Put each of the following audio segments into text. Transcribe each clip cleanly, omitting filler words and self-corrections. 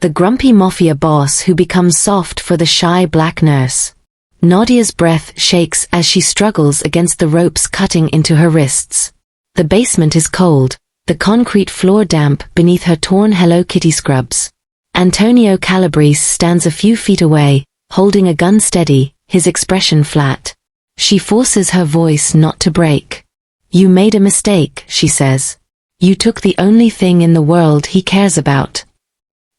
the grumpy Mafia boss who becomes soft for the shy black nurse. Nadia's breath shakes as she struggles against the ropes cutting into her wrists. The basement is cold, the concrete floor damp beneath her torn Hello Kitty scrubs. Antonio Calabrese stands a few feet away, holding a gun steady, his expression flat. She forces her voice not to break. "You made a mistake," she says. "You took the only thing in the world he cares about."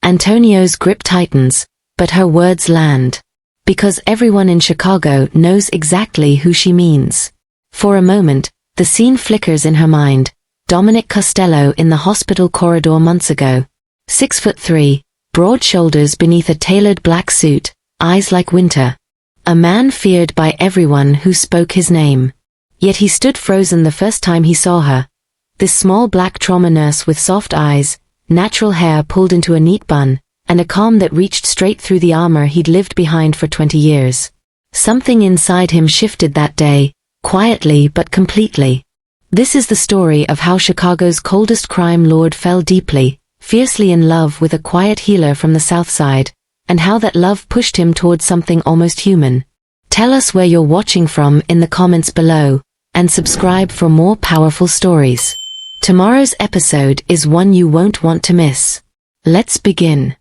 Antonio's grip tightens, but her words land. Because everyone in Chicago knows exactly who she means. For a moment, the scene flickers in her mind. Dominic Costello in the hospital corridor months ago. 6'3", broad shoulders beneath a tailored black suit, eyes like winter. A man feared by everyone who spoke his name. Yet he stood frozen the first time he saw her. This small black trauma nurse with soft eyes, natural hair pulled into a neat bun, and a calm that reached straight through the armor he'd lived behind for 20 years. Something inside him shifted that day, quietly but completely. This is the story of how Chicago's coldest crime lord fell deeply, fiercely in love with a quiet healer from the South Side, and how that love pushed him towards something almost human. Tell us where you're watching from in the comments below, and subscribe for more powerful stories. Tomorrow's episode is one you won't want to miss. Let's begin.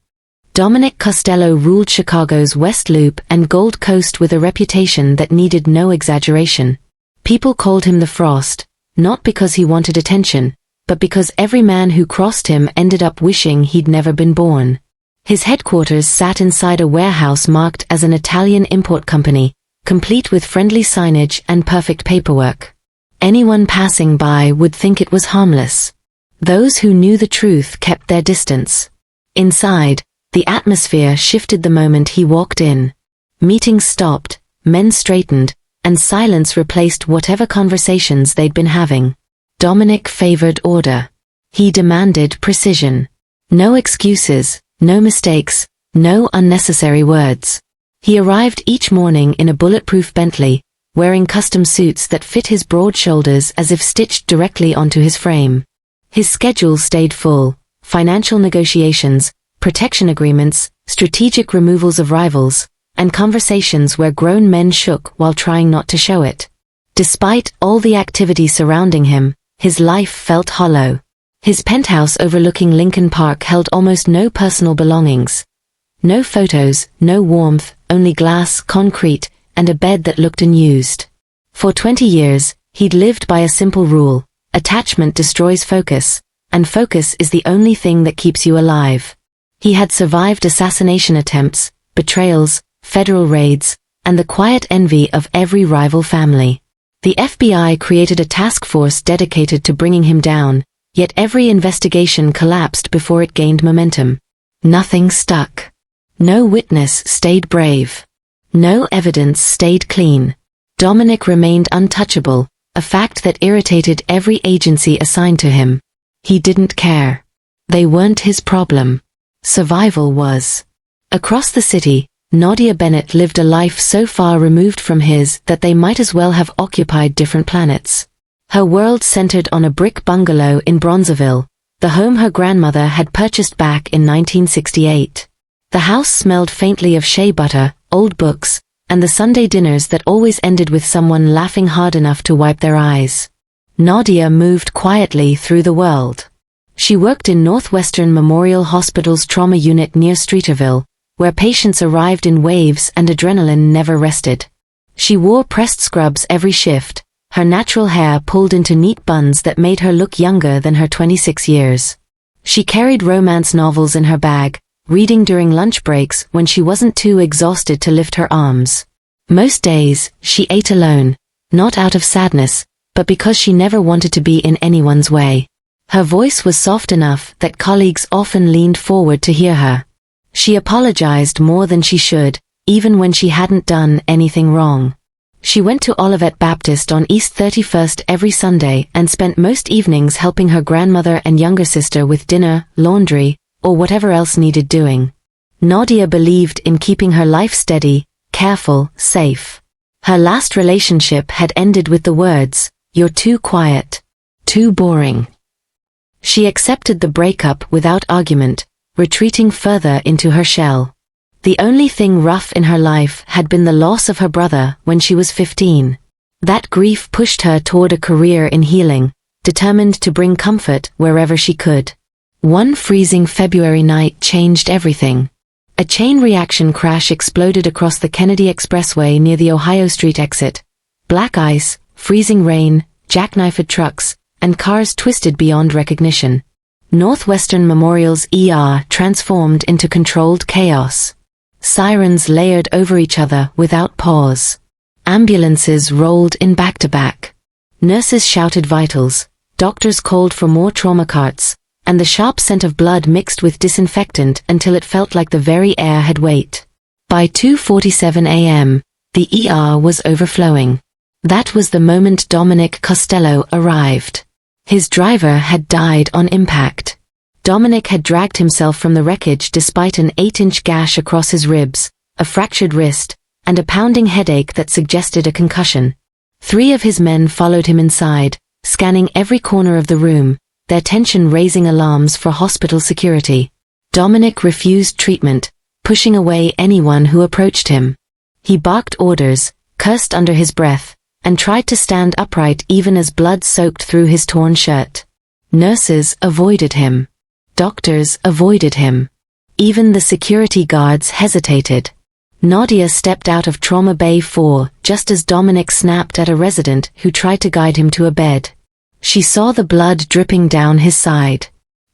Dominic Costello ruled Chicago's West Loop and Gold Coast with a reputation that needed no exaggeration. People called him the Frost, not because he wanted attention, but because every man who crossed him ended up wishing he'd never been born. His headquarters sat inside a warehouse marked as an Italian import company, complete with friendly signage and perfect paperwork. Anyone passing by would think it was harmless. Those who knew the truth kept their distance. Inside, the atmosphere shifted the moment he walked in. Meetings stopped, men straightened, and silence replaced whatever conversations they'd been having. Dominic favored order. He demanded precision. No excuses, no mistakes, no unnecessary words. He arrived each morning in a bulletproof Bentley, wearing custom suits that fit his broad shoulders as if stitched directly onto his frame. His schedule stayed full: financial negotiations, protection agreements, strategic removals of rivals, and conversations where grown men shook while trying not to show it. Despite all the activity surrounding him, his life felt hollow. His penthouse overlooking Lincoln Park held almost no personal belongings. No photos, no warmth, only glass, concrete, and a bed that looked unused. For 20 years, he'd lived by a simple rule: attachment destroys focus, and focus is the only thing that keeps you alive. He had survived assassination attempts, betrayals, federal raids, and the quiet envy of every rival family. The FBI created a task force dedicated to bringing him down, yet every investigation collapsed before it gained momentum. Nothing stuck. No witness stayed brave. No evidence stayed clean. Dominic remained untouchable, a fact that irritated every agency assigned to him. He didn't care. They weren't his problem. Survival was. Across the city, Nadia Bennett lived a life so far removed from his that they might as well have occupied different planets. Her world centered on a brick bungalow in Bronzeville, the home her grandmother had purchased back in 1968. The house smelled faintly of shea butter, old books, and the Sunday dinners that always ended with someone laughing hard enough to wipe their eyes. Nadia moved quietly through the world. She worked in Northwestern Memorial Hospital's trauma unit near Streeterville, where patients arrived in waves and adrenaline never rested. She wore pressed scrubs every shift, her natural hair pulled into neat buns that made her look younger than her 26 years. She carried romance novels in her bag, reading during lunch breaks when she wasn't too exhausted to lift her arms. Most days, she ate alone, not out of sadness, but because she never wanted to be in anyone's way. Her voice was soft enough that colleagues often leaned forward to hear her. She apologized more than she should, even when she hadn't done anything wrong. She went to Olivet Baptist on East 31st every Sunday and spent most evenings helping her grandmother and younger sister with dinner, laundry, or whatever else needed doing. Nadia believed in keeping her life steady, careful, safe. Her last relationship had ended with the words, "You're too quiet. Too boring." She accepted the breakup without argument, retreating further into her shell. The only thing rough in her life had been the loss of her brother when she was 15. That grief pushed her toward a career in healing, determined to bring comfort wherever she could. One freezing February night changed everything. A chain reaction crash exploded across the Kennedy Expressway near the Ohio Street exit. Black ice, freezing rain, jackknifed trucks, and cars twisted beyond recognition. Northwestern Memorial's ER transformed into controlled chaos. Sirens layered over each other without pause. Ambulances rolled in back-to-back. Nurses shouted vitals, doctors called for more trauma carts, and the sharp scent of blood mixed with disinfectant until it felt like the very air had weight. By 2:47 a.m., the ER was overflowing. That was the moment Dominic Costello arrived. His driver had died on impact. Dominic had dragged himself from the wreckage despite an 8-inch gash across his ribs, a fractured wrist, and a pounding headache that suggested a concussion. 3 of his men followed him inside, scanning every corner of the room, their tension raising alarms for hospital security. Dominic refused treatment, pushing away anyone who approached him. He barked orders, cursed under his breath, and tried to stand upright even as blood soaked through his torn shirt. Nurses avoided him. Doctors avoided him. Even the security guards hesitated. Nadia stepped out of Trauma Bay 4 just as Dominic snapped at a resident who tried to guide him to a bed. She saw the blood dripping down his side.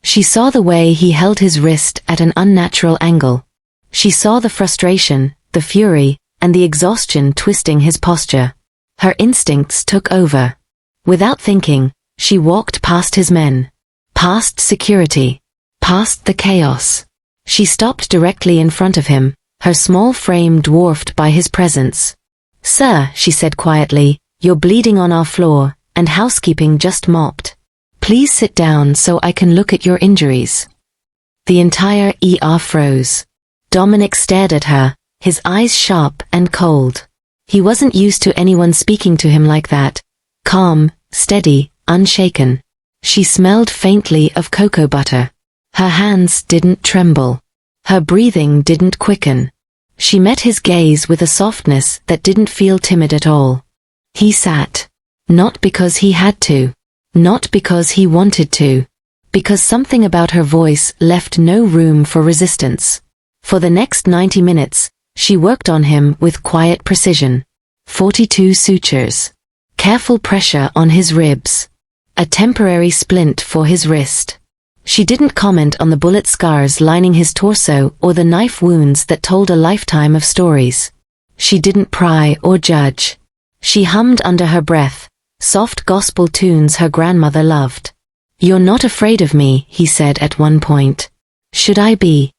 She saw the way he held his wrist at an unnatural angle. She saw the frustration, the fury, and the exhaustion twisting his posture. Her instincts took over. Without thinking, she walked past his men. Past security. Past the chaos. She stopped directly in front of him, her small frame dwarfed by his presence. "Sir," she said quietly, "you're bleeding on our floor, and housekeeping just mopped. Please sit down so I can look at your injuries." The entire ER froze. Dominic stared at her, his eyes sharp and cold. He wasn't used to anyone speaking to him like that. Calm, steady, unshaken. She smelled faintly of cocoa butter. Her hands didn't tremble. Her breathing didn't quicken. She met his gaze with a softness that didn't feel timid at all. He sat. Not because he had to. Not because he wanted to. Because something about her voice left no room for resistance. For the next 90 minutes, she worked on him with quiet precision. 42 sutures. Careful pressure on his ribs. A temporary splint for his wrist. She didn't comment on the bullet scars lining his torso or the knife wounds that told a lifetime of stories. She didn't pry or judge. She hummed under her breath, soft gospel tunes her grandmother loved. "You're not afraid of me," he said at one point. "Should I be?"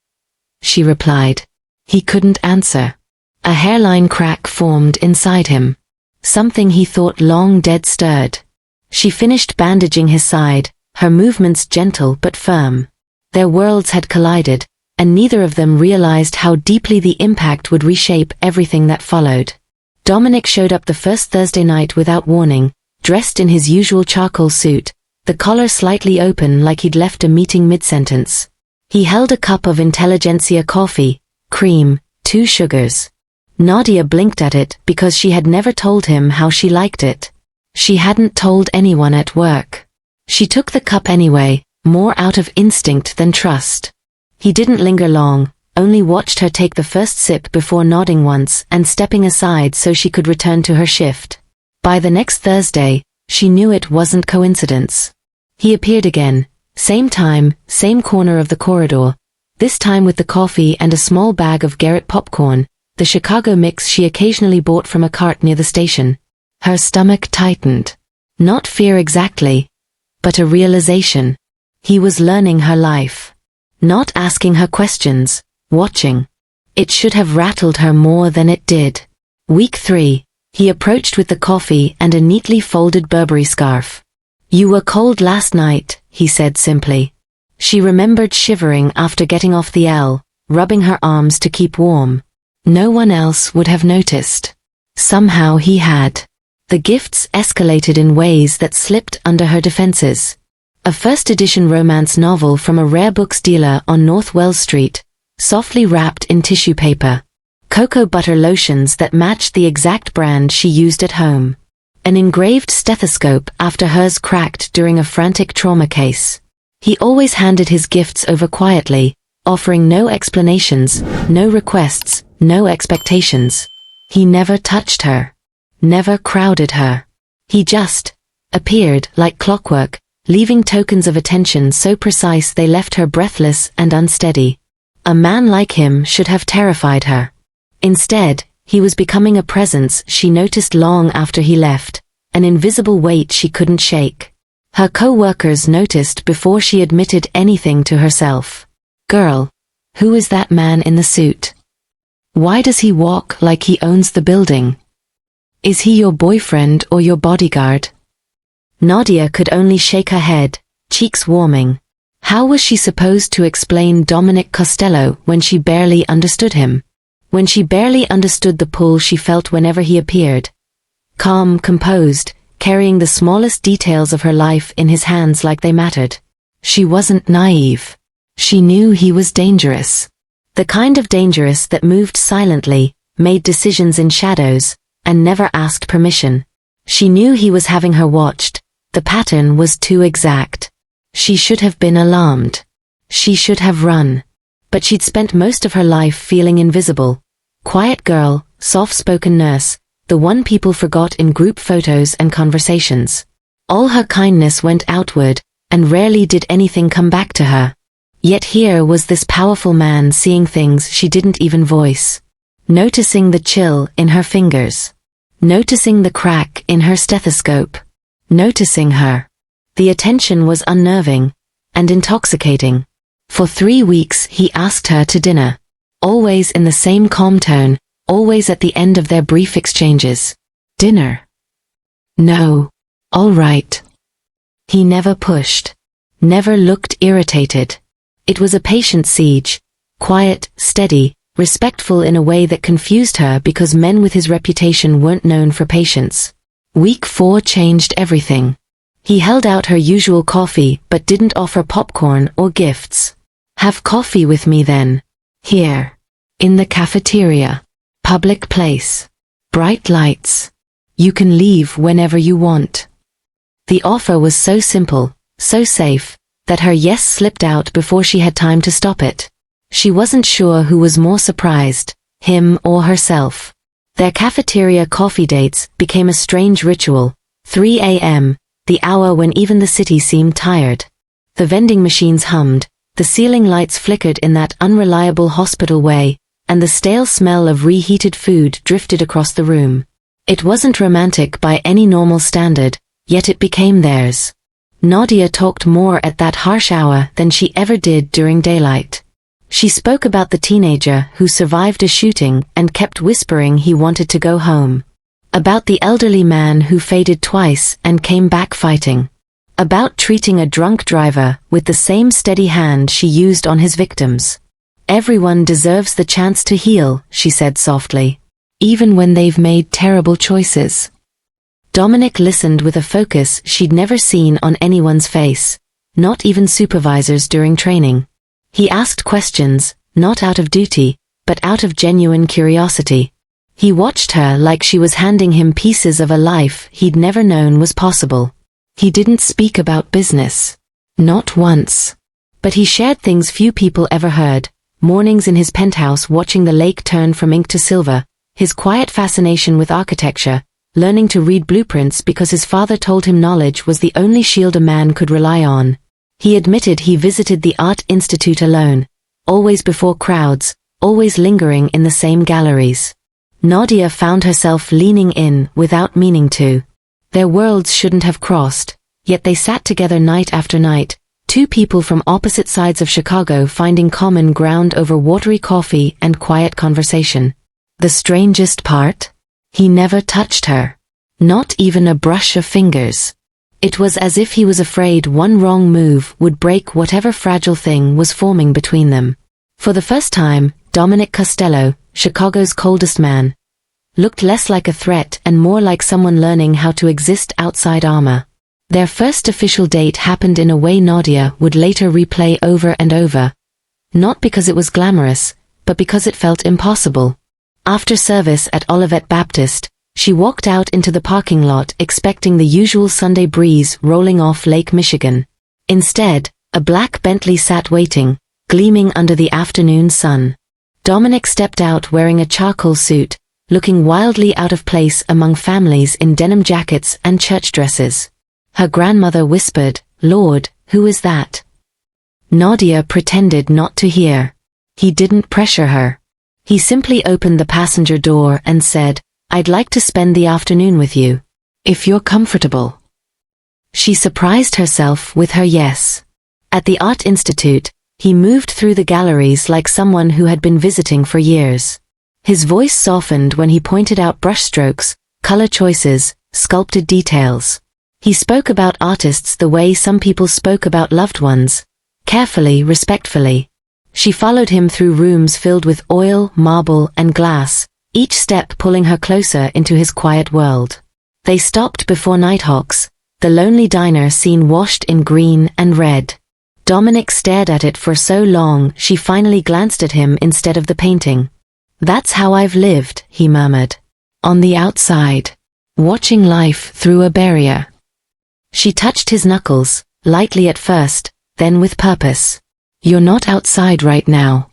She replied. He couldn't answer. A hairline crack formed inside him. Something he thought long dead stirred. She finished bandaging his side, her movements gentle but firm. Their worlds had collided, and neither of them realized how deeply the impact would reshape everything that followed. Dominic showed up the first Thursday night without warning, dressed in his usual charcoal suit, the collar slightly open like he'd left a meeting mid-sentence. He held a cup of intelligentsia coffee, cream, 2 sugars. Nadia blinked at it because she had never told him how she liked it. She hadn't told anyone at work. She took the cup anyway, more out of instinct than trust. He didn't linger long, only watched her take the first sip before nodding once and stepping aside so she could return to her shift. By the next Thursday, she knew it wasn't coincidence. He appeared again, same time, same corner of the corridor, this time with the coffee and a small bag of Garrett popcorn, the Chicago mix she occasionally bought from a cart near the station. Her stomach tightened. Not fear exactly, but a realization. He was learning her life. Not asking her questions, watching. It should have rattled her more than it did. Week 3, he approached with the coffee and a neatly folded Burberry scarf. "You were cold last night," he said simply. She remembered shivering after getting off the L, rubbing her arms to keep warm. No one else would have noticed. Somehow he had. The gifts escalated in ways that slipped under her defenses. A first-edition romance novel from a rare books dealer on North Wells Street, softly wrapped in tissue paper. Cocoa butter lotions that matched the exact brand she used at home. An engraved stethoscope after hers cracked during a frantic trauma case. He always handed his gifts over quietly, offering no explanations, no requests, no expectations. He never touched her. Never crowded her. He just appeared like clockwork, leaving tokens of attention so precise they left her breathless and unsteady. A man like him should have terrified her. Instead, he was becoming a presence she noticed long after he left, an invisible weight she couldn't shake. Her co-workers noticed before she admitted anything to herself. Girl, who is that man in the suit? Why does he walk like he owns the building? Is he your boyfriend or your bodyguard? Nadia could only shake her head, cheeks warming. How was she supposed to explain Dominic Costello when she barely understood him? When she barely understood the pull she felt whenever he appeared. Calm, composed, carrying the smallest details of her life in his hands like they mattered. She wasn't naive. She knew he was dangerous. The kind of dangerous that moved silently, made decisions in shadows, and never asked permission. She knew he was having her watched. The pattern was too exact. She should have been alarmed. She should have run. But she'd spent most of her life feeling invisible. Quiet girl, soft-spoken nurse, the one people forgot in group photos and conversations. All her kindness went outward, and rarely did anything come back to her. Yet here was this powerful man seeing things she didn't even voice. Noticing the chill in her fingers. Noticing the crack in her stethoscope. Noticing her. The attention was unnerving and intoxicating. For 3 weeks he asked her to dinner. Always in the same calm tone, always at the end of their brief exchanges. Dinner? No. All right. He never pushed. Never looked irritated. It was a patient siege. Quiet, steady, respectful in a way that confused her because men with his reputation weren't known for patience. Week 4 changed everything. He held out her usual coffee but didn't offer popcorn or gifts. Have coffee with me then. Here. In the cafeteria. Public place. Bright lights. You can leave whenever you want. The offer was so simple, so safe, that her yes slipped out before she had time to stop it. She wasn't sure who was more surprised, him or herself. Their cafeteria coffee dates became a strange ritual. 3 a.m., the hour when even the city seemed tired. The vending machines hummed, the ceiling lights flickered in that unreliable hospital way, and the stale smell of reheated food drifted across the room. It wasn't romantic by any normal standard, yet it became theirs. Nadia talked more at that harsh hour than she ever did during daylight. She spoke about the teenager who survived a shooting and kept whispering he wanted to go home. About the elderly man who faded twice and came back fighting. About treating a drunk driver with the same steady hand she used on his victims. Everyone deserves the chance to heal, she said softly. Even when they've made terrible choices. Dominic listened with a focus she'd never seen on anyone's face, not even supervisors during training. He asked questions, not out of duty, but out of genuine curiosity. He watched her like she was handing him pieces of a life he'd never known was possible. He didn't speak about business. Not once. But he shared things few people ever heard. Mornings in his penthouse watching the lake turn from ink to silver, his quiet fascination with architecture, learning to read blueprints because his father told him knowledge was the only shield a man could rely on. He admitted he visited the Art Institute alone, always before crowds, always lingering in the same galleries. Nadia found herself leaning in without meaning to. Their worlds shouldn't have crossed, yet they sat together night after night, two people from opposite sides of Chicago finding common ground over watery coffee and quiet conversation. The strangest part? He never touched her. Not even a brush of fingers. It was as if he was afraid one wrong move would break whatever fragile thing was forming between them. For the first time, Dominic Costello, Chicago's coldest man, looked less like a threat and more like someone learning how to exist outside armor. Their first official date happened in a way Nadia would later replay over and over. Not because it was glamorous, but because it felt impossible. After service at Olivet Baptist, she walked out into the parking lot expecting the usual Sunday breeze rolling off Lake Michigan. Instead, a black Bentley sat waiting, gleaming under the afternoon sun. Dominic stepped out wearing a charcoal suit, looking wildly out of place among families in denim jackets and church dresses. Her grandmother whispered, "Lord, who is that?" Nadia pretended not to hear. He didn't pressure her. He simply opened the passenger door and said, "I'd like to spend the afternoon with you. If you're comfortable." She surprised herself with her yes. At the Art Institute, he moved through the galleries like someone who had been visiting for years. His voice softened when he pointed out brushstrokes, color choices, sculpted details. He spoke about artists the way some people spoke about loved ones, carefully, respectfully. She followed him through rooms filled with oil, marble, and glass, each step pulling her closer into his quiet world. They stopped before Nighthawks, the lonely diner scene washed in green and red. Dominic stared at it for so long she finally glanced at him instead of the painting. "That's how I've lived," he murmured. "On the outside. Watching life through a barrier." She touched his knuckles, lightly at first, then with purpose. "You're not outside right now."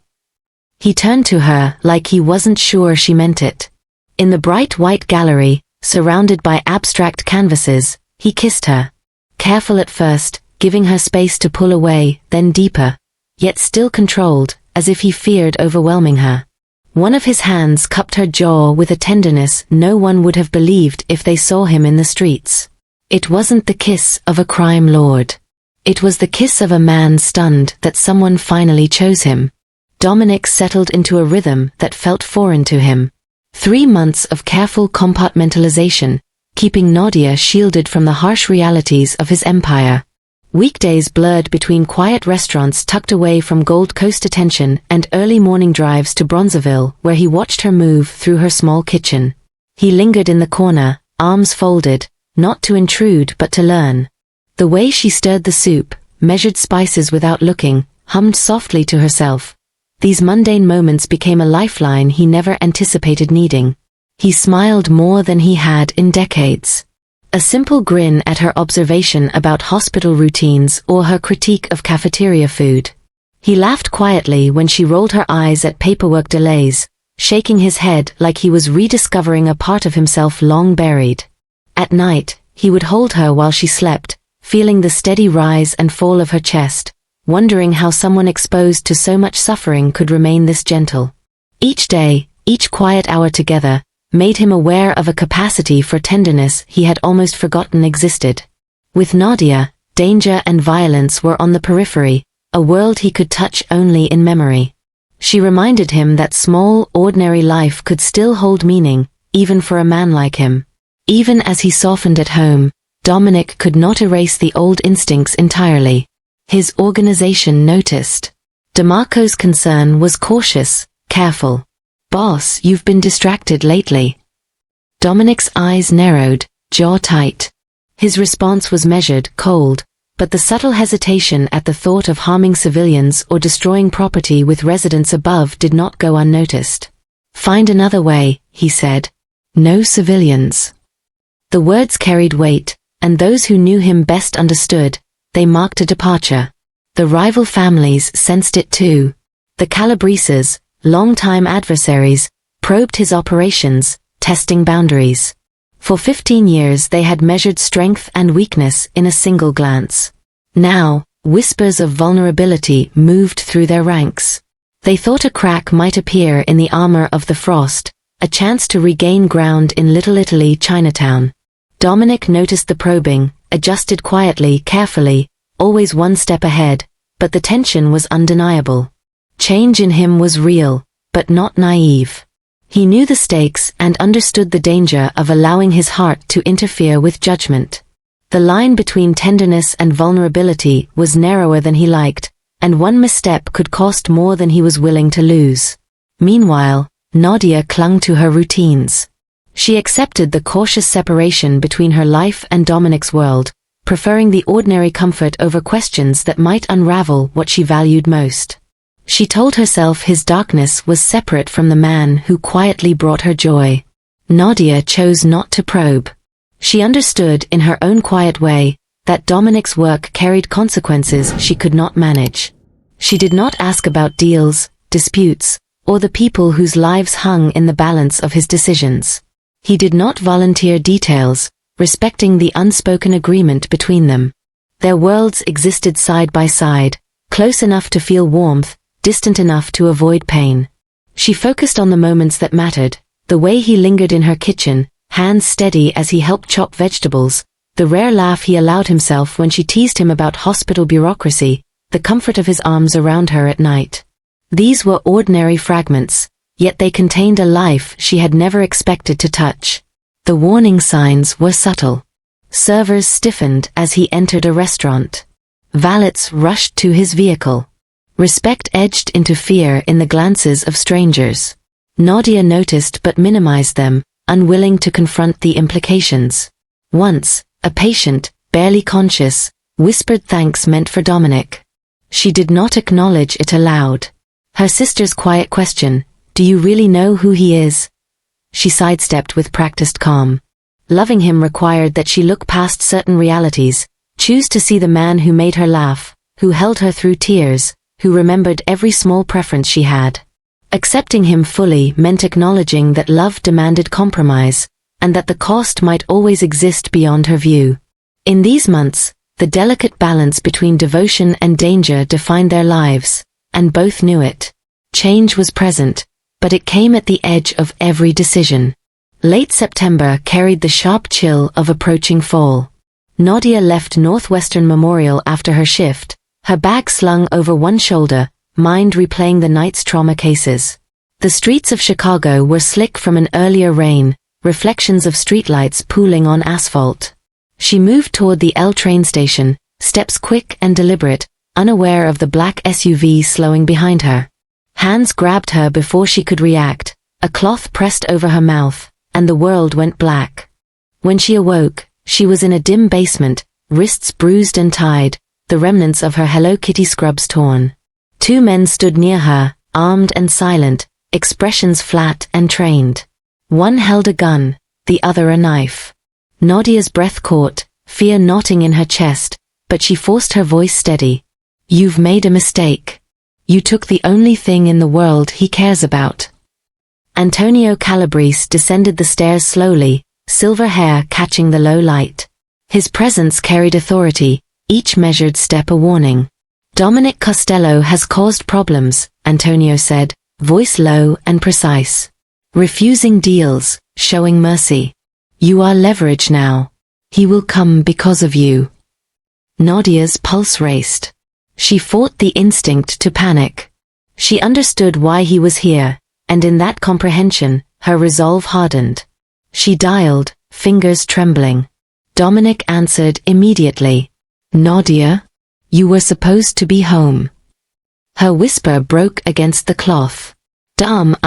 He turned to her like he wasn't sure she meant it. In the bright white gallery, surrounded by abstract canvases, he kissed her. Careful at first, giving her space to pull away, then deeper, yet still controlled, as if he feared overwhelming her. One of his hands cupped her jaw with a tenderness no one would have believed if they saw him in the streets. It wasn't the kiss of a crime lord. It was the kiss of a man stunned that someone finally chose him. Dominic settled into a rhythm that felt foreign to him. 3 months of careful compartmentalization, keeping Nadia shielded from the harsh realities of his empire. Weekdays blurred between quiet restaurants tucked away from Gold Coast attention and early morning drives to Bronzeville, where he watched her move through her small kitchen. He lingered in the corner, arms folded, not to intrude but to learn. The way she stirred the soup, measured spices without looking, hummed softly to herself. These mundane moments became a lifeline he never anticipated needing. He smiled more than he had in decades. A simple grin at her observation about hospital routines or her critique of cafeteria food. He laughed quietly when she rolled her eyes at paperwork delays, shaking his head like he was rediscovering a part of himself long buried. At night, he would hold her while she slept, feeling the steady rise and fall of her chest, wondering how someone exposed to so much suffering could remain this gentle. Each day, each quiet hour together, made him aware of a capacity for tenderness he had almost forgotten existed. With Nadia, danger and violence were on the periphery, a world he could touch only in memory. She reminded him that small, ordinary life could still hold meaning, even for a man like him. Even as he softened at home, Dominic could not erase the old instincts entirely. His organization noticed. DeMarco's concern was cautious, careful. "Boss, you've been distracted lately." Dominic's eyes narrowed, jaw tight. His response was measured, cold, but the subtle hesitation at the thought of harming civilians or destroying property with residents above did not go unnoticed. "Find another way," he said. "No civilians." The words carried weight, and those who knew him best understood. They marked a departure. The rival families sensed it too. The Calabreses, longtime adversaries, probed his operations, testing boundaries. For 15 years they had measured strength and weakness in a single glance. Now, whispers of vulnerability moved through their ranks. They thought a crack might appear in the armor of the Frost, a chance to regain ground in Little Italy, Chinatown. Dominic noticed the probing, adjusted quietly, carefully, always one step ahead, but the tension was undeniable. Change in him was real, but not naive. He knew the stakes and understood the danger of allowing his heart to interfere with judgment. The line between tenderness and vulnerability was narrower than he liked, and one misstep could cost more than he was willing to lose. Meanwhile, Nadia clung to her routines. She accepted the cautious separation between her life and Dominic's world, preferring the ordinary comfort over questions that might unravel what she valued most. She told herself his darkness was separate from the man who quietly brought her joy. Nadia chose not to probe. She understood in her own quiet way that Dominic's work carried consequences she could not manage. She did not ask about deals, disputes, or the people whose lives hung in the balance of his decisions. He did not volunteer details, respecting the unspoken agreement between them. Their worlds existed side by side, close enough to feel warmth, distant enough to avoid pain. She focused on the moments that mattered, the way he lingered in her kitchen, hands steady as he helped chop vegetables, the rare laugh he allowed himself when she teased him about hospital bureaucracy, the comfort of his arms around her at night. These were ordinary fragments, yet they contained a life she had never expected to touch. The warning signs were subtle. Servers stiffened as he entered a restaurant. Valets rushed to his vehicle. Respect edged into fear in the glances of strangers. Nadia noticed but minimized them, unwilling to confront the implications. Once, a patient, barely conscious, whispered thanks meant for Dominic. She did not acknowledge it aloud. Her sister's quiet question, "Do you really know who he is?" she sidestepped with practiced calm. Loving him required that she look past certain realities, choose to see the man who made her laugh, who held her through tears, who remembered every small preference she had. Accepting him fully meant acknowledging that love demanded compromise, and that the cost might always exist beyond her view. In these months, the delicate balance between devotion and danger defined their lives, and both knew it. Change was present, but it came at the edge of every decision. Late September carried the sharp chill of approaching fall. Nadia left Northwestern Memorial after her shift, her bag slung over one shoulder, mind replaying the night's trauma cases. The streets of Chicago were slick from an earlier rain, reflections of streetlights pooling on asphalt. She moved toward the L train station, steps quick and deliberate, unaware of the black SUV slowing behind her. Hands grabbed her before she could react, a cloth pressed over her mouth, and the world went black. When she awoke, she was in a dim basement, wrists bruised and tied, the remnants of her Hello Kitty scrubs torn. Two men stood near her, armed and silent, expressions flat and trained. One held a gun, the other a knife. Nadia's breath caught, fear knotting in her chest, but she forced her voice steady. "You've made a mistake. You took the only thing in the world he cares about." Antonio Calabrese descended the stairs slowly, silver hair catching the low light. His presence carried authority, each measured step a warning. "Dominic Costello has caused problems," Antonio said, voice low and precise. "Refusing deals, showing mercy. You are leverage now. He will come because of you." Nadia's pulse raced. She fought the instinct to panic. She understood why he was here, and in that comprehension, her resolve hardened. She dialed, fingers trembling. Dominic answered immediately. "Nadia? You were supposed to be home." Her whisper broke against the cloth. "Dom,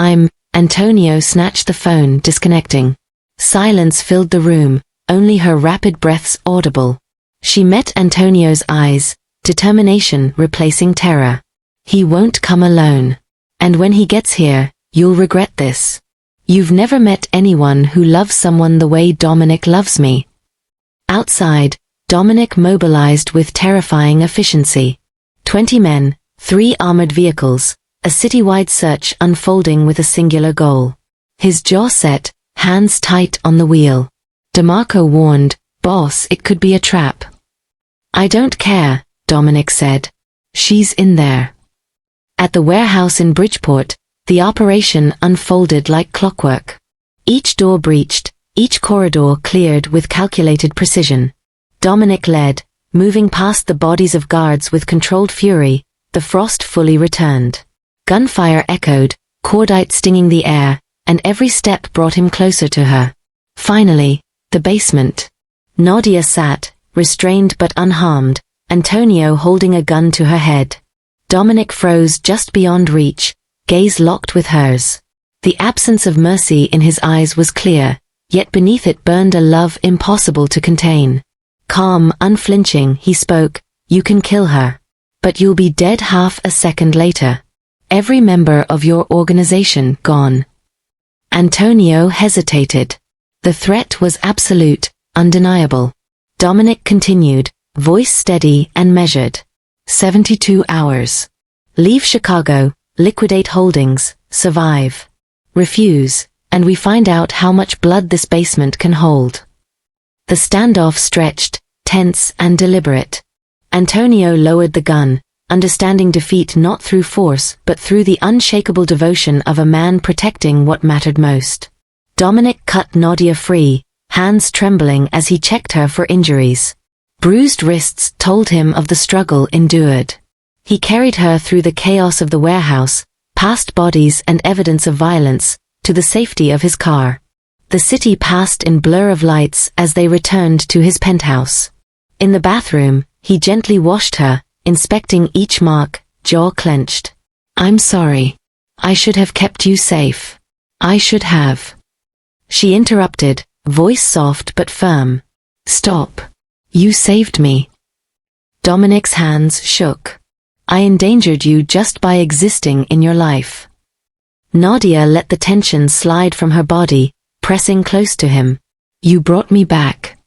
Antonio snatched the phone, disconnecting. Silence filled the room, only her rapid breaths audible. She met Antonio's eyes, determination replacing terror. "He won't come alone. And when he gets here, you'll regret this. You've never met anyone who loves someone the way Dominic loves me." Outside, Dominic mobilized with terrifying efficiency. 20 men, 3 armored vehicles, a citywide search unfolding with a singular goal. His jaw set, hands tight on the wheel. DeMarco warned, "Boss, it could be a trap." "I don't care," Dominic said. "She's in there." At the warehouse in Bridgeport, the operation unfolded like clockwork. Each door breached, each corridor cleared with calculated precision. Dominic led, moving past the bodies of guards with controlled fury, the frost fully returned. Gunfire echoed, cordite stinging the air, and every step brought him closer to her. Finally, the basement. Nadia sat, restrained but unharmed, Antonio holding a gun to her head. Dominic froze just beyond reach, gaze locked with hers. The absence of mercy in his eyes was clear, yet beneath it burned a love impossible to contain. Calm, unflinching, he spoke, "You can kill her. But you'll be dead half a second later. Every member of your organization gone." Antonio hesitated. The threat was absolute, undeniable. Dominic continued, voice steady and measured. 72 hours. Leave Chicago, liquidate holdings, survive. Refuse, and we find out how much blood this basement can hold. The standoff stretched, tense and deliberate. Antonio lowered the gun, understanding defeat not through force but through the unshakable devotion of a man protecting what mattered most. Dominic cut Nadia free, hands trembling as he checked her for injuries. Bruised wrists told him of the struggle endured. He carried her through the chaos of the warehouse, past bodies and evidence of violence, to the safety of his car. The city passed in blur of lights as they returned to his penthouse. In the bathroom, he gently washed her, inspecting each mark, jaw clenched. "I'm sorry. I should have kept you safe. I should have." She interrupted, voice soft but firm. "Stop. You saved me." Dominic's hands shook. "I endangered you just by existing in your life." Nadia let the tension slide from her body, pressing close to him. "You brought me back."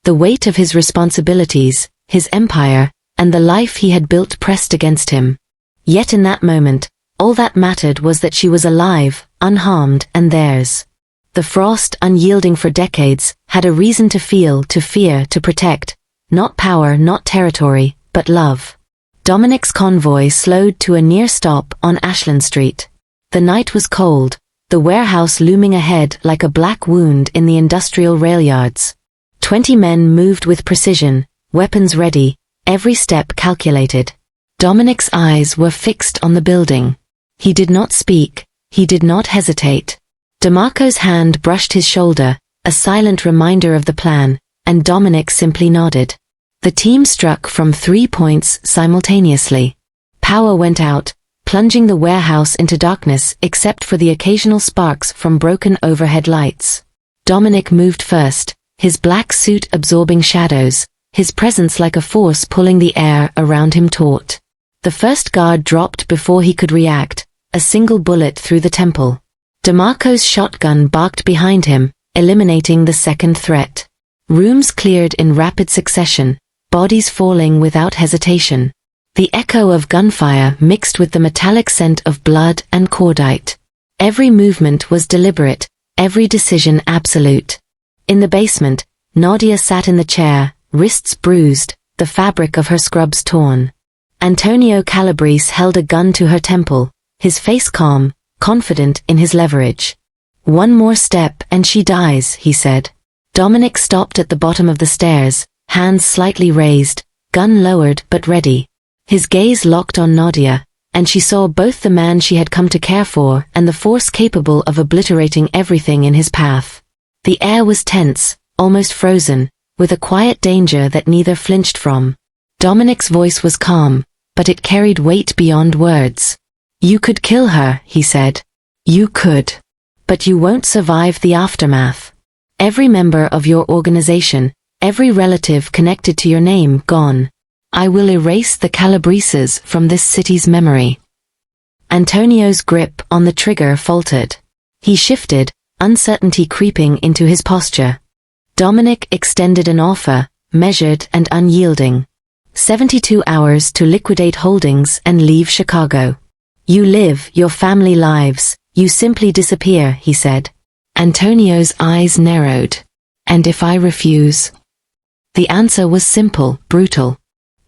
The weight of his responsibilities, his empire, and the life he had built pressed against him. Yet in that moment, all that mattered was that she was alive, unharmed, and theirs. The frost, unyielding for decades, had a reason to feel, to fear, to protect. Not power, not territory, but love. Dominic's convoy slowed to a near stop on Ashland Street. The night was cold, the warehouse looming ahead like a black wound in the industrial rail yards. 20 men moved with precision, weapons ready, every step calculated. Dominic's eyes were fixed on the building. He did not speak, he did not hesitate. DeMarco's hand brushed his shoulder, a silent reminder of the plan, and Dominic simply nodded. The team struck from 3 points simultaneously. Power went out, plunging the warehouse into darkness except for the occasional sparks from broken overhead lights. Dominic moved first, his black suit absorbing shadows, his presence like a force pulling the air around him taut. The first guard dropped before he could react, a single bullet through the temple. DeMarco's shotgun barked behind him, eliminating the second threat. Rooms cleared in rapid succession, bodies falling without hesitation. The echo of gunfire mixed with the metallic scent of blood and cordite. Every movement was deliberate, every decision absolute. In the basement, Nadia sat in the chair, wrists bruised, the fabric of her scrubs torn. Antonio Calabrese held a gun to her temple, his face calm, confident in his leverage. "One more step and she dies," he said. Dominic stopped at the bottom of the stairs, hands slightly raised, gun lowered but ready. His gaze locked on Nadia, and she saw both the man she had come to care for and the force capable of obliterating everything in his path. The air was tense, almost frozen, with a quiet danger that neither flinched from. Dominic's voice was calm, but it carried weight beyond words. "You could kill her," he said. "You could. But you won't survive the aftermath. Every member of your organization, every relative connected to your name gone. I will erase the Calabreses from this city's memory." Antonio's grip on the trigger faltered. He shifted, uncertainty creeping into his posture. Dominic extended an offer, measured and unyielding. 72 hours to liquidate holdings and leave Chicago. "You live your family lives, you simply disappear," he said. Antonio's eyes narrowed. "And if I refuse?" The answer was simple, brutal.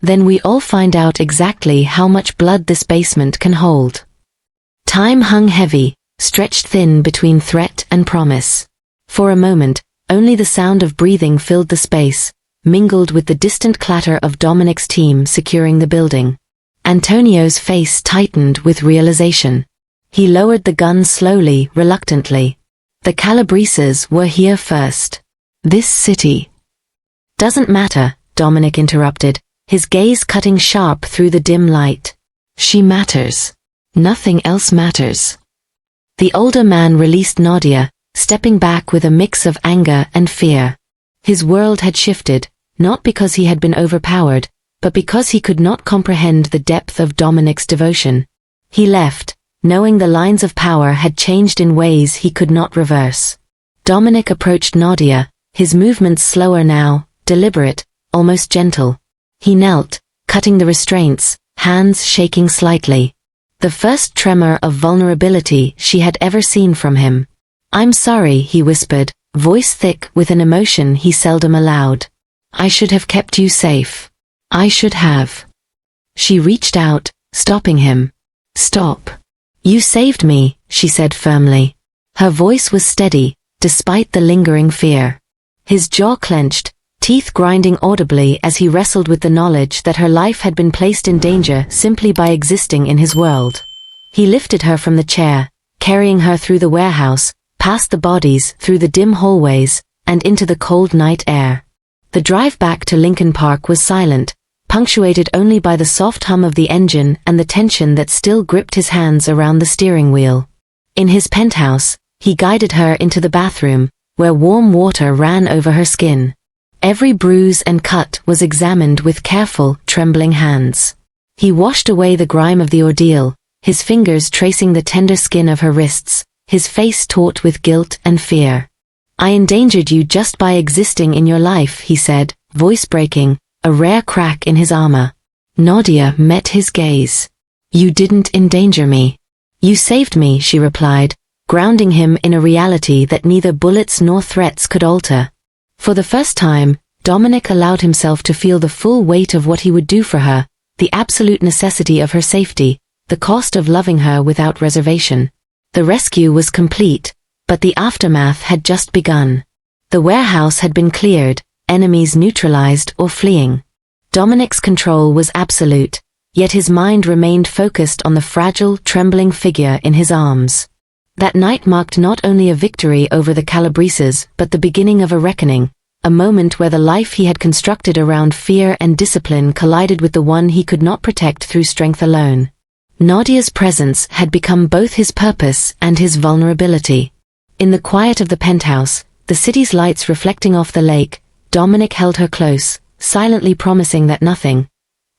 "Then we all find out exactly how much blood this basement can hold." Time hung heavy, stretched thin between threat and promise. For a moment, only the sound of breathing filled the space, mingled with the distant clatter of Dominic's team securing the building. Antonio's face tightened with realization. He lowered the gun slowly, reluctantly. The Calabreses were here first. "This city." "Doesn't matter," Dominic interrupted, his gaze cutting sharp through the dim light. "She matters. Nothing else matters." The older man released Nadia, stepping back with a mix of anger and fear. His world had shifted, not because he had been overpowered, but because he could not comprehend the depth of Dominic's devotion. He left, knowing the lines of power had changed in ways he could not reverse. Dominic approached Nadia, his movements slower now, deliberate, almost gentle. He knelt, cutting the restraints, hands shaking slightly. The first tremor of vulnerability she had ever seen from him. "I'm sorry," he whispered, voice thick with an emotion he seldom allowed. "I should have kept you safe. I should have." She reached out, stopping him. "Stop. You saved me," she said firmly. Her voice was steady, despite the lingering fear. His jaw clenched, teeth grinding audibly as he wrestled with the knowledge that her life had been placed in danger simply by existing in his world. He lifted her from the chair, carrying her through the warehouse, past the bodies, through the dim hallways, and into the cold night air. The drive back to Lincoln Park was silent, punctuated only by the soft hum of the engine and the tension that still gripped his hands around the steering wheel. In his penthouse, he guided her into the bathroom, where warm water ran over her skin. Every bruise and cut was examined with careful, trembling hands. He washed away the grime of the ordeal, his fingers tracing the tender skin of her wrists, his face taut with guilt and fear. "I endangered you just by existing in your life," he said, voice breaking, a rare crack in his armor. Nadia met his gaze. "You didn't endanger me. You saved me," she replied, grounding him in a reality that neither bullets nor threats could alter. For the first time, Dominic allowed himself to feel the full weight of what he would do for her, the absolute necessity of her safety, the cost of loving her without reservation. The rescue was complete, but the aftermath had just begun. The warehouse had been cleared, enemies neutralized or fleeing. Dominic's control was absolute, yet his mind remained focused on the fragile, trembling figure in his arms. That night marked not only a victory over the Calabreses but the beginning of a reckoning, a moment where the life he had constructed around fear and discipline collided with the one he could not protect through strength alone. Nadia's presence had become both his purpose and his vulnerability. In the quiet of the penthouse, the city's lights reflecting off the lake, Dominic held her close, silently promising that nothing,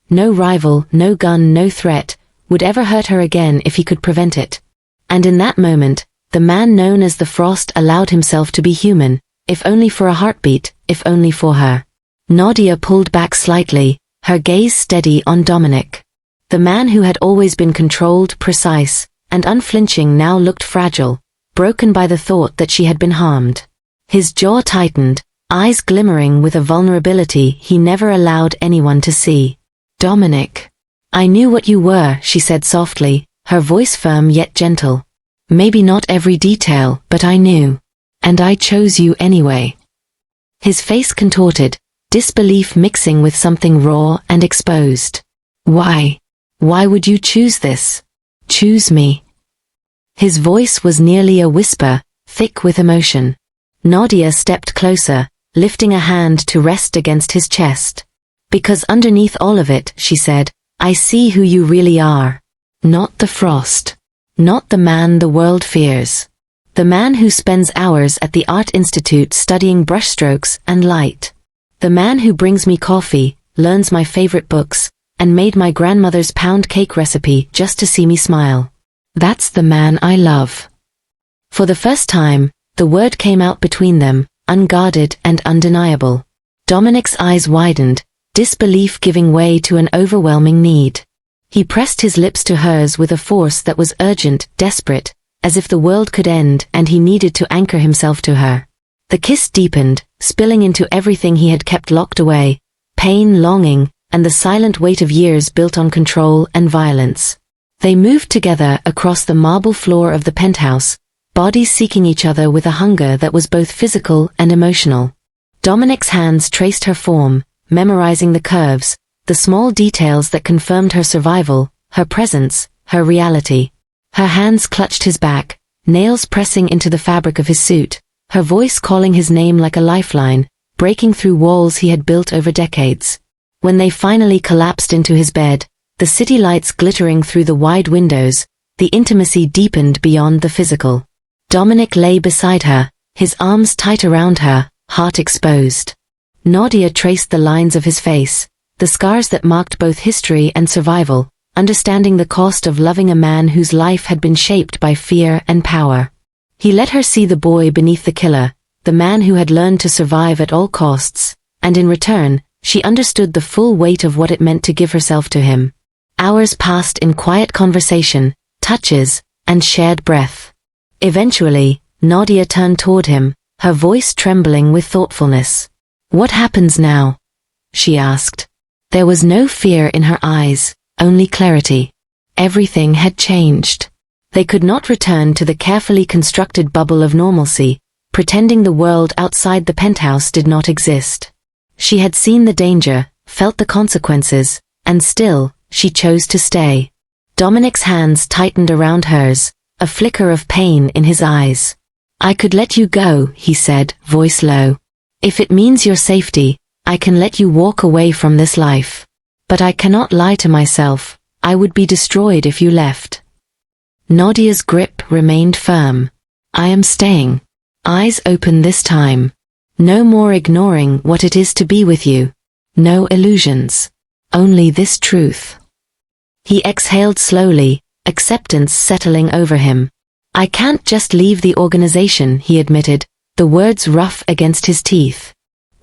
no rival, no gun, no threat, would ever hurt her again if he could prevent it. And in that moment, the man known as the Frost allowed himself to be human, if only for a heartbeat, if only for her. Nadia pulled back slightly, her gaze steady on Dominic. The man who had always been controlled, precise, and unflinching now looked fragile, broken by the thought that she had been harmed. His jaw tightened, eyes glimmering with a vulnerability he never allowed anyone to see. "Dominic. I knew what you were," she said softly, her voice firm yet gentle. "Maybe not every detail, but I knew. And I chose you anyway." His face contorted, disbelief mixing with something raw and exposed. "Why? Why would you choose this? Choose me?" His voice was nearly a whisper, thick with emotion. Nadia stepped closer, lifting a hand to rest against his chest. "Because underneath all of it," she said, "I see who you really are. Not the Frost. Not the man the world fears. The man who spends hours at the Art Institute studying brushstrokes and light. The man who brings me coffee, learns my favorite books, and made my grandmother's pound cake recipe just to see me smile. That's the man I love." For the first time, the word came out between them, unguarded and undeniable. Dominic's eyes widened, disbelief giving way to an overwhelming need. He pressed his lips to hers with a force that was urgent, desperate, as if the world could end and he needed to anchor himself to her. The kiss deepened, spilling into everything he had kept locked away, pain, longing, and the silent weight of years built on control and violence. They moved together across the marble floor of the penthouse, bodies seeking each other with a hunger that was both physical and emotional. Dominic's hands traced her form, memorizing the curves, the small details that confirmed her survival, her presence, her reality. Her hands clutched his back, nails pressing into the fabric of his suit, her voice calling his name like a lifeline, breaking through walls he had built over decades. When they finally collapsed into his bed, the city lights glittering through the wide windows, the intimacy deepened beyond the physical. Dominic lay beside her, his arms tight around her, heart exposed. Nadia traced the lines of his face, the scars that marked both history and survival, understanding the cost of loving a man whose life had been shaped by fear and power. He let her see the boy beneath the killer, the man who had learned to survive at all costs, and in return, she understood the full weight of what it meant to give herself to him. Hours passed in quiet conversation, touches, and shared breath. Eventually, Nadia turned toward him, her voice trembling with thoughtfulness. "What happens now?" she asked. There was no fear in her eyes, only clarity. Everything had changed. They could not return to the carefully constructed bubble of normalcy, pretending the world outside the penthouse did not exist. She had seen the danger, felt the consequences, and still, she chose to stay. Dominic's hands tightened around hers, a flicker of pain in his eyes. "I could let you go," he said, voice low. "If it means your safety, I can let you walk away from this life. But I cannot lie to myself, I would be destroyed if you left." Nadia's grip remained firm. "I am staying. Eyes open this time. No more ignoring what it is to be with you. No illusions. Only this truth." He exhaled slowly, acceptance settling over him. "I can't just leave the organization," he admitted, the words rough against his teeth.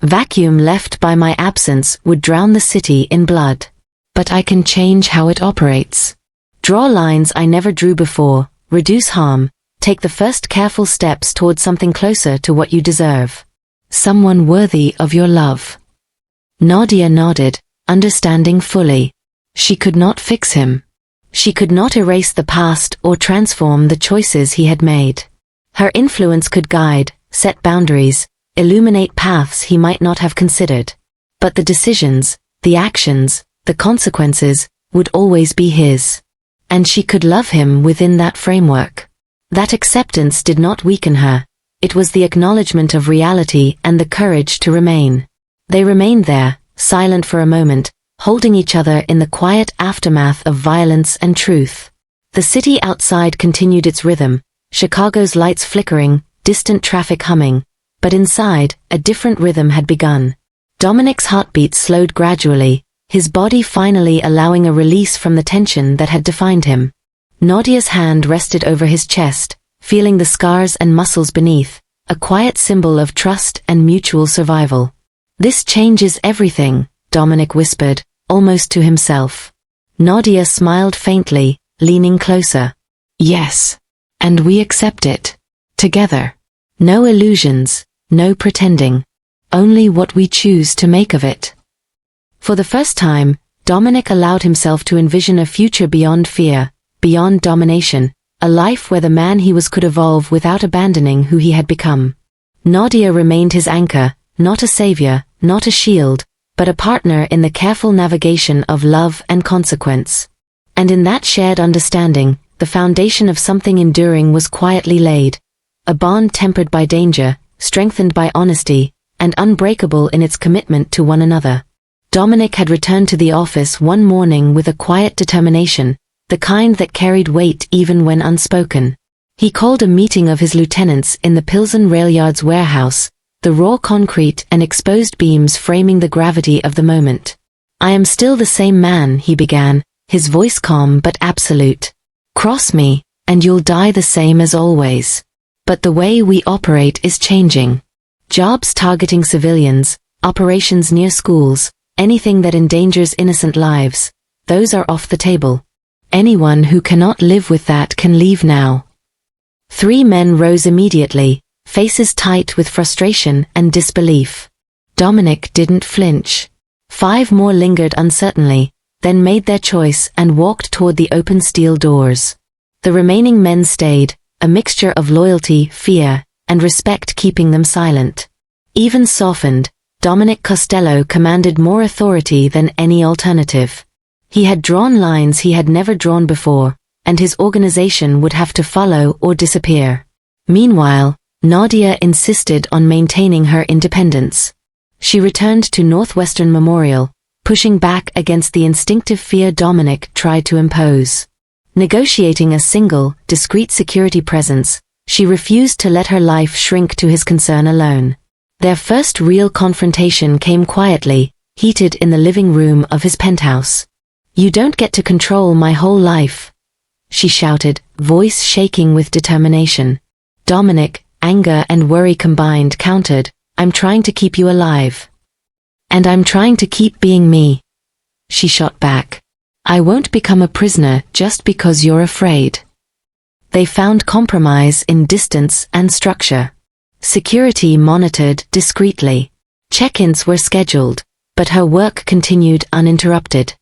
"Vacuum left by my absence would drown the city in blood. But I can change how it operates. Draw lines I never drew before, reduce harm, take the first careful steps toward something closer to what you deserve. Someone worthy of your love." Nadia nodded, understanding fully. She could not fix him. She could not erase the past or transform the choices he had made. Her influence could guide, set boundaries, illuminate paths he might not have considered. But the decisions, the actions, the consequences, would always be his. And she could love him within that framework. That acceptance did not weaken her. It was the acknowledgement of reality and the courage to remain. They remained there, silent for a moment, holding each other in the quiet aftermath of violence and truth. The city outside continued its rhythm, Chicago's lights flickering, distant traffic humming, but inside, a different rhythm had begun. Dominic's heartbeat slowed gradually, his body finally allowing a release from the tension that had defined him. Nadia's hand rested over his chest, feeling the scars and muscles beneath, a quiet symbol of trust and mutual survival. "This changes everything," Dominic whispered, almost to himself. Nadia smiled faintly, leaning closer. "Yes. And we accept it. Together. No illusions, no pretending. Only what we choose to make of it." For the first time, Dominic allowed himself to envision a future beyond fear, beyond domination, a life where the man he was could evolve without abandoning who he had become. Nadia remained his anchor, not a savior, not a shield, but a partner in the careful navigation of love and consequence. And in that shared understanding, the foundation of something enduring was quietly laid, a bond tempered by danger, strengthened by honesty, and unbreakable in its commitment to one another. Dominic had returned to the office one morning with a quiet determination, the kind that carried weight even when unspoken. He called a meeting of his lieutenants in the Pilsen Railyard's warehouse, the raw concrete and exposed beams framing the gravity of the moment. "I am still the same man," he began, his voice calm but absolute. "Cross me, and you'll die the same as always. But the way we operate is changing. Jobs targeting civilians, operations near schools, anything that endangers innocent lives, those are off the table. Anyone who cannot live with that can leave now." 3 men rose immediately, faces tight with frustration and disbelief. Dominic didn't flinch. 5 more lingered uncertainly, then made their choice and walked toward the open steel doors. The remaining men stayed, a mixture of loyalty, fear, and respect keeping them silent. Even softened, Dominic Costello commanded more authority than any alternative. He had drawn lines he had never drawn before, and his organization would have to follow or disappear. Meanwhile, Nadia insisted on maintaining her independence. She returned to Northwestern Memorial, pushing back against the instinctive fear Dominic tried to impose. Negotiating a single, discreet security presence, she refused to let her life shrink to his concern alone. Their first real confrontation came quietly, heated in the living room of his penthouse. "You don't get to control my whole life," she shouted, voice shaking with determination. Dominic, anger and worry combined, countered, "I'm trying to keep you alive. And I'm trying to keep being me." She shot back. "I won't become a prisoner just because you're afraid." They found compromise in distance and structure. Security monitored discreetly. Check-ins were scheduled, but her work continued uninterrupted.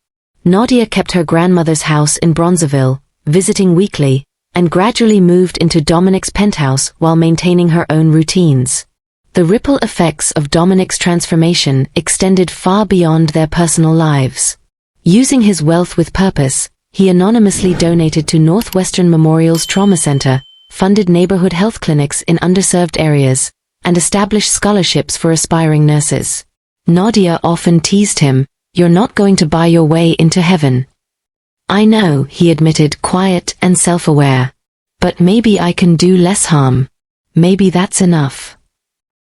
Nadia kept her grandmother's house in Bronzeville, visiting weekly, and gradually moved into Dominic's penthouse while maintaining her own routines. The ripple effects of Dominic's transformation extended far beyond their personal lives. Using his wealth with purpose, he anonymously donated to Northwestern Memorial's Trauma Center, funded neighborhood health clinics in underserved areas, and established scholarships for aspiring nurses. Nadia often teased him, "You're not going to buy your way into heaven." "I know," he admitted, quiet and self-aware. "But maybe I can do less harm. Maybe that's enough."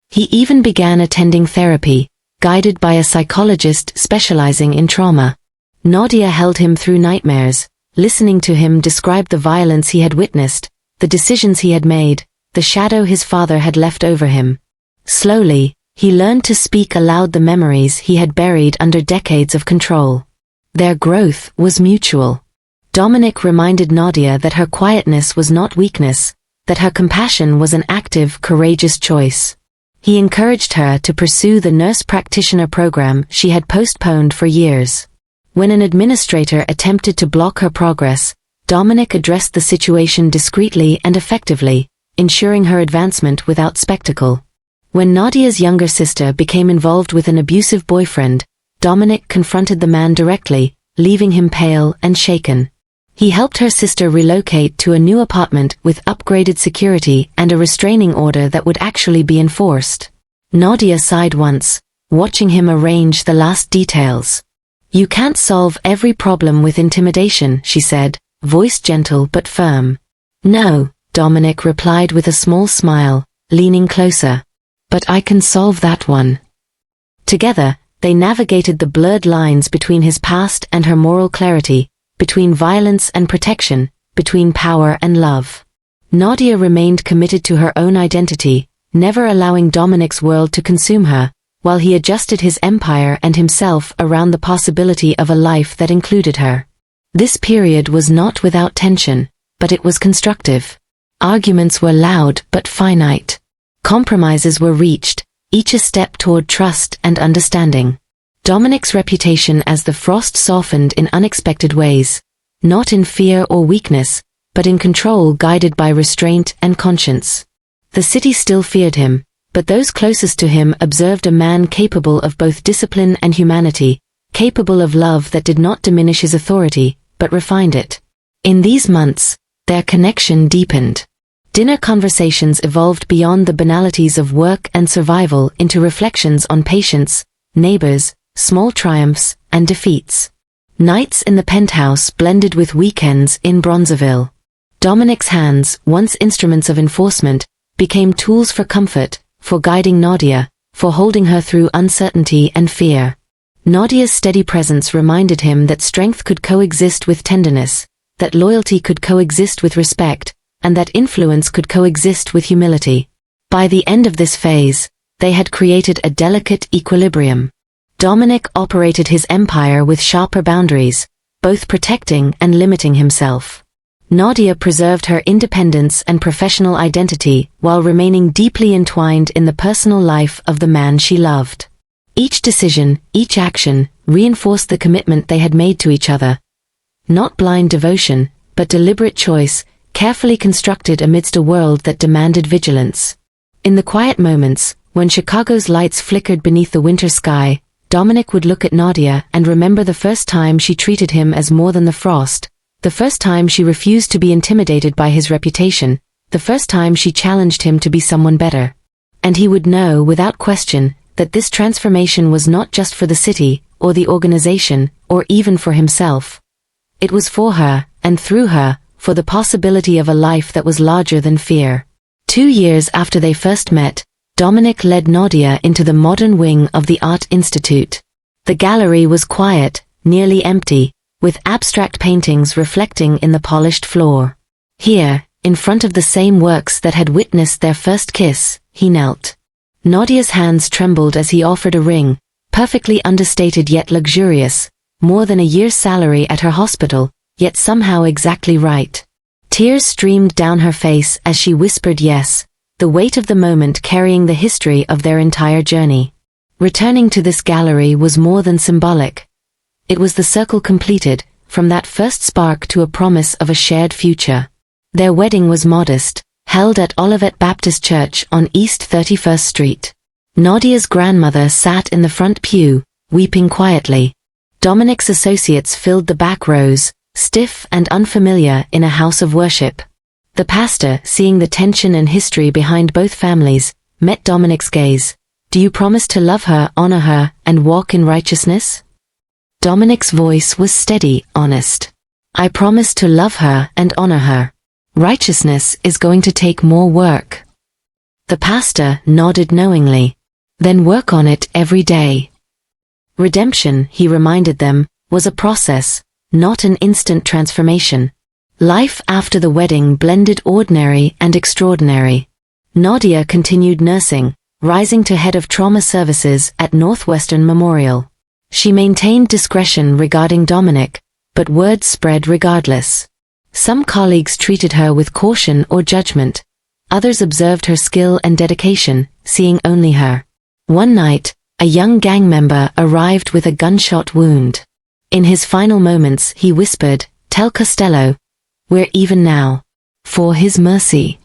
He even began attending therapy, guided by a psychologist specializing in trauma. Nadia held him through nightmares, listening to him describe the violence he had witnessed, the decisions he had made, the shadow his father had left over him. Slowly, he learned to speak aloud the memories he had buried under decades of control. Their growth was mutual. Dominic reminded Nadia that her quietness was not weakness, that her compassion was an active, courageous choice. He encouraged her to pursue the nurse practitioner program she had postponed for years. When an administrator attempted to block her progress, Dominic addressed the situation discreetly and effectively, ensuring her advancement without spectacle. When Nadia's younger sister became involved with an abusive boyfriend, Dominic confronted the man directly, leaving him pale and shaken. He helped her sister relocate to a new apartment with upgraded security and a restraining order that would actually be enforced. Nadia sighed once, watching him arrange the last details. "You can't solve every problem with intimidation," she said, voice gentle but firm. "No," Dominic replied with a small smile, leaning closer. "But I can solve that one." Together, they navigated the blurred lines between his past and her moral clarity, between violence and protection, between power and love. Nadia remained committed to her own identity, never allowing Dominic's world to consume her, while he adjusted his empire and himself around the possibility of a life that included her. This period was not without tension, but it was constructive. Arguments were loud but finite. Compromises were reached, each a step toward trust and understanding. Dominic's reputation as the Frost softened in unexpected ways, not in fear or weakness, but in control guided by restraint and conscience. The city still feared him, but those closest to him observed a man capable of both discipline and humanity, capable of love that did not diminish his authority, but refined it. In these months, their connection deepened. Dinner conversations evolved beyond the banalities of work and survival into reflections on patience, neighbors, small triumphs, and defeats. Nights in the penthouse blended with weekends in Bronzeville. Dominic's hands, once instruments of enforcement, became tools for comfort, for guiding Nadia, for holding her through uncertainty and fear. Nadia's steady presence reminded him that strength could coexist with tenderness, that loyalty could coexist with respect, and that influence could coexist with humility. By the end of this phase, they had created a delicate equilibrium. Dominic operated his empire with sharper boundaries, both protecting and limiting himself. Nadia preserved her independence and professional identity while remaining deeply entwined in the personal life of the man she loved. Each decision, each action, reinforced the commitment they had made to each other. Not blind devotion, but deliberate choice, carefully constructed amidst a world that demanded vigilance. In the quiet moments, when Chicago's lights flickered beneath the winter sky, Dominic would look at Nadia and remember the first time she treated him as more than the Frost, the first time she refused to be intimidated by his reputation, the first time she challenged him to be someone better. And he would know without question that this transformation was not just for the city, or the organization, or even for himself. It was for her, and through her, for the possibility of a life that was larger than fear. 2 years after they first met, Dominic led Nadia into the modern wing of the Art Institute. The gallery was quiet, nearly empty, with abstract paintings reflecting in the polished floor. Here, in front of the same works that had witnessed their first kiss, he knelt. Nadia's hands trembled as he offered a ring, perfectly understated yet luxurious, more than a year's salary at her hospital, yet somehow exactly right. Tears streamed down her face as she whispered yes, the weight of the moment carrying the history of their entire journey. Returning to this gallery was more than symbolic. It was the circle completed, from that first spark to a promise of a shared future. Their wedding was modest, held at Olivet Baptist Church on East 31st Street. Nadia's grandmother sat in the front pew, weeping quietly. Dominic's associates filled the back rows, stiff and unfamiliar in a house of worship. The pastor, seeing the tension and history behind both families, met Dominic's gaze. "Do you promise to love her, honor her, and walk in righteousness?" Dominic's voice was steady, honest. "I promise to love her and honor her. Righteousness is going to take more work." The pastor nodded knowingly. "Then work on it every day." Redemption, he reminded them, was a process, not an instant transformation. Life after the wedding blended ordinary and extraordinary. Nadia continued nursing, rising to head of trauma services at Northwestern Memorial. She maintained discretion regarding Dominic, but word spread regardless. Some colleagues treated her with caution or judgment. Others observed her skill and dedication, seeing only her. One night, a young gang member arrived with a gunshot wound. In his final moments, he whispered, "Tell Costello, we're even now. For his mercy."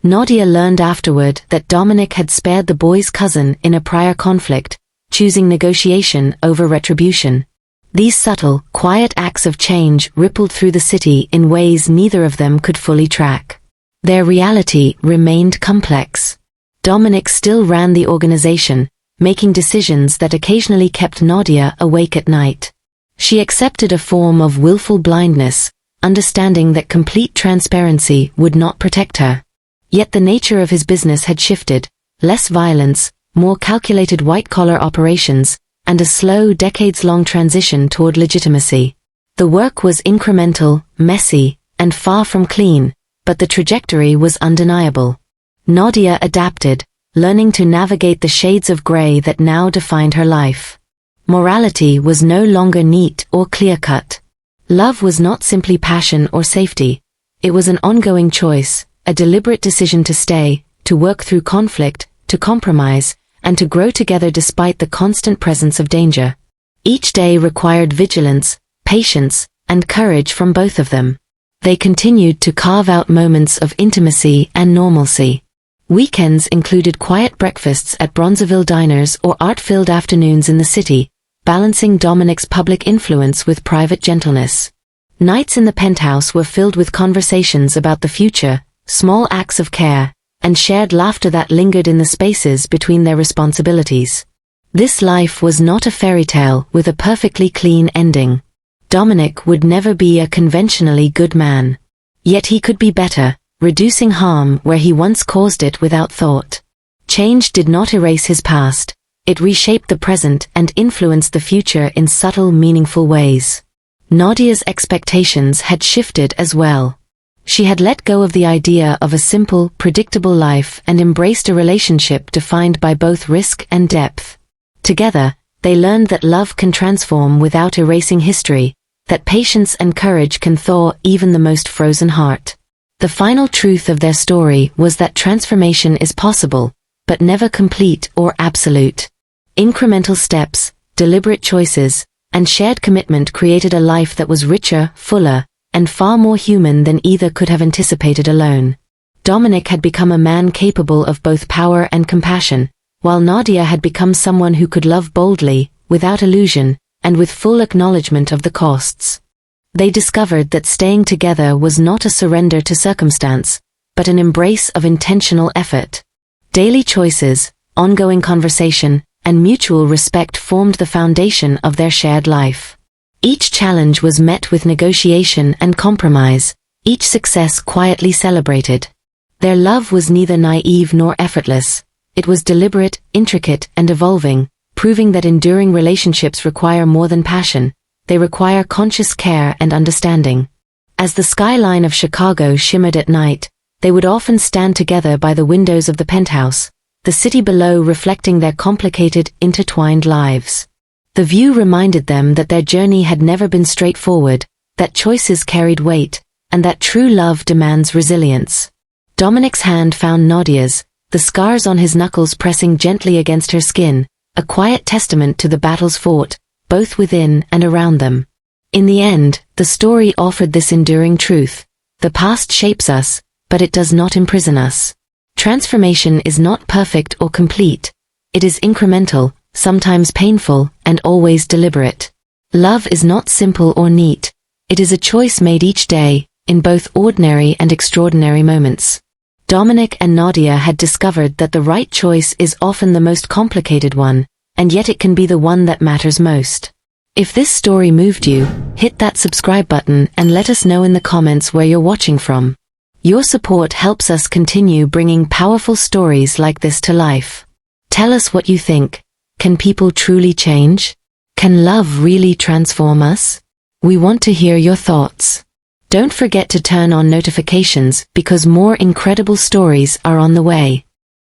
Nadia learned afterward that Dominic had spared the boy's cousin in a prior conflict, choosing negotiation over retribution. These subtle, quiet acts of change rippled through the city in ways neither of them could fully track. Their reality remained complex. Dominic still ran the organization, making decisions that occasionally kept Nadia awake at night. She accepted a form of willful blindness, understanding that complete transparency would not protect her. Yet the nature of his business had shifted, less violence, more calculated white-collar operations, and a slow decades-long transition toward legitimacy. The work was incremental, messy, and far from clean, but the trajectory was undeniable. Nadia adapted, learning to navigate the shades of gray that now defined her life. Morality was no longer neat or clear-cut. Love was not simply passion or safety. It was an ongoing choice, a deliberate decision to stay, to work through conflict, to compromise, and to grow together despite the constant presence of danger. Each day required vigilance, patience, and courage from both of them. They continued to carve out moments of intimacy and normalcy. Weekends included quiet breakfasts at Bronzeville diners or art-filled afternoons in the city, balancing Dominic's public influence with private gentleness. Nights in the penthouse were filled with conversations about the future, small acts of care, and shared laughter that lingered in the spaces between their responsibilities. This life was not a fairy tale with a perfectly clean ending. Dominic would never be a conventionally good man. Yet he could be better, reducing harm where he once caused it without thought. Change did not erase his past. It reshaped the present and influenced the future in subtle, meaningful ways. Nadia's expectations had shifted as well. She had let go of the idea of a simple, predictable life and embraced a relationship defined by both risk and depth. Together, they learned that love can transform without erasing history, that patience and courage can thaw even the most frozen heart. The final truth of their story was that transformation is possible, but never complete or absolute. Incremental steps, deliberate choices, and shared commitment created a life that was richer, fuller, and far more human than either could have anticipated alone. Dominic had become a man capable of both power and compassion, while Nadia had become someone who could love boldly, without illusion, and with full acknowledgement of the costs. They discovered that staying together was not a surrender to circumstance, but an embrace of intentional effort. Daily choices, ongoing conversation, and mutual respect formed the foundation of their shared life. Each challenge was met with negotiation and compromise, each success quietly celebrated. Their love was neither naive nor effortless. It was deliberate, intricate, and evolving, proving that enduring relationships require more than passion. They require conscious care and understanding. As the skyline of Chicago shimmered at night, they would often stand together by the windows of the penthouse, the city below reflecting their complicated, intertwined lives. The view reminded them that their journey had never been straightforward, that choices carried weight, and that true love demands resilience. Dominic's hand found Nadia's, the scars on his knuckles pressing gently against her skin, a quiet testament to the battles fought, both within and around them. In the end, the story offered this enduring truth: the past shapes us, but it does not imprison us. Transformation is not perfect or complete. It is incremental, sometimes painful, and always deliberate. Love is not simple or neat. It is a choice made each day, in both ordinary and extraordinary moments. Dominic and Nadia had discovered that the right choice is often the most complicated one, and yet it can be the one that matters most. If this story moved you, hit that subscribe button and let us know in the comments where you're watching from. Your support helps us continue bringing powerful stories like this to life. Tell us what you think. Can people truly change? Can love really transform us? We want to hear your thoughts. Don't forget to turn on notifications because more incredible stories are on the way.